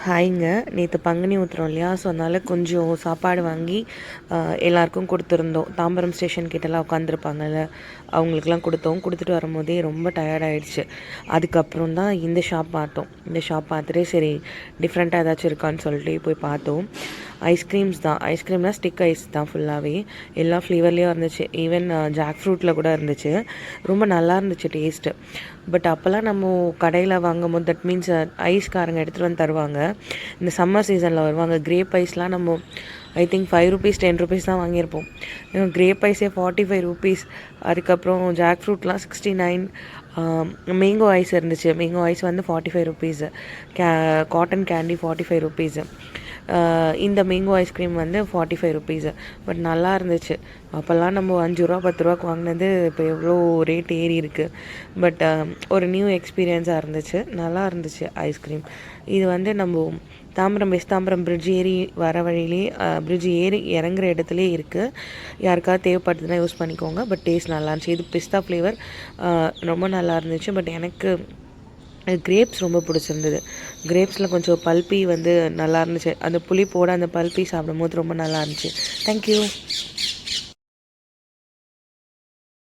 ஹாய்ங்க. நேற்று பங்குனி உத்திரம் இல்லையா? ஸோ அதனால் கொஞ்சம் சாப்பாடு வாங்கி எல்லாருக்கும் கொடுத்துருந்தோம். தாம்பரம் ஸ்டேஷன் கிட்டலாம் உட்காந்துருப்பாங்கல்ல, அவங்களுக்குலாம் கொடுத்தோம். கொடுத்துட்டு வரும்போதே ரொம்ப டயர்ட் ஆகிடுச்சு. அதுக்கப்புறம் தான் இந்த ஷாப் பார்த்தோம். இந்த ஷாப் பார்த்துட்டு சரி டிஃப்ரெண்ட்டாக ஏதாச்சும் இருக்கான்னு சொல்லிட்டு போய் பார்த்தோம். ஐஸ்கிரீம்ஸ் தான். ஐஸ்கிரீம்னால் ஸ்டிக் ஐஸ் தான் ஃபுல்லாகவே. எல்லா ஃப்ளேவர்லேயும் இருந்துச்சு. ஈவன் ஜாக் ஃப்ரூட்டில் கூட இருந்துச்சு. ரொம்ப நல்லா இருந்துச்சு டேஸ்ட்டு. பட் அப்போல்லாம் நம்ம கடையில் வாங்கும்போது தட் மீன்ஸ் ஐஸ்காரங்க எடுத்துகிட்டு வந்து தருவாங்க. இந்த சம்மர் சீசனில் வருவாங்க. கிரேப் ஐஸ்லாம் நம்ம ஐ திங்க் ₹5 ₹10 தான் வாங்கியிருப்போம். கிரேப் ஐஸே ₹45. அதுக்கப்புறம் ஜாக் ஃப்ரூட்லாம் 69. மேங்கோ ஐஸ் இருந்துச்சு. மேங்கோ ஐஸ் வந்து ₹45. Cotton candy ₹45. இந்த மேங்கோ ஐஸ்கிரீம் வந்து ₹45. பட் நல்லா இருந்துச்சு. அப்போல்லாம் நம்ம ₹5 ₹10 வாங்கினது இப்போ எவ்வளோ ரேட் ஏறி இருக்குது. பட் ஒரு நியூ எக்ஸ்பீரியன்ஸாக இருந்துச்சு. நல்லா இருந்துச்சு ஐஸ்கிரீம். இது வந்து நம்ம வெஸ்ட் தாம்பரம் பிரிட்ஜ் ஏறி வர வழியிலே பிரிட்ஜ் ஏறி இறங்குற இடத்துலே இருக்குது. யாருக்காவது தேவைப்படுதுன்னா யூஸ் பண்ணிக்கோங்க. பட் டேஸ்ட் நல்லா இருந்துச்சு. இது பிஸ்தா ஃப்ளேவர் ரொம்ப நல்லா இருந்துச்சு. பட் எனக்கு கிரேப்ஸ் ரொம்ப பிடிச்சிருந்தது. கிரேப்ஸில் கொஞ்சம் பல்பி வந்து நல்லா இருந்துச்சு. அந்த புளிப்போட அந்த பல்பி சாப்பிடும்போது ரொம்ப நல்லா இருந்துச்சு. தேங்க்யூ.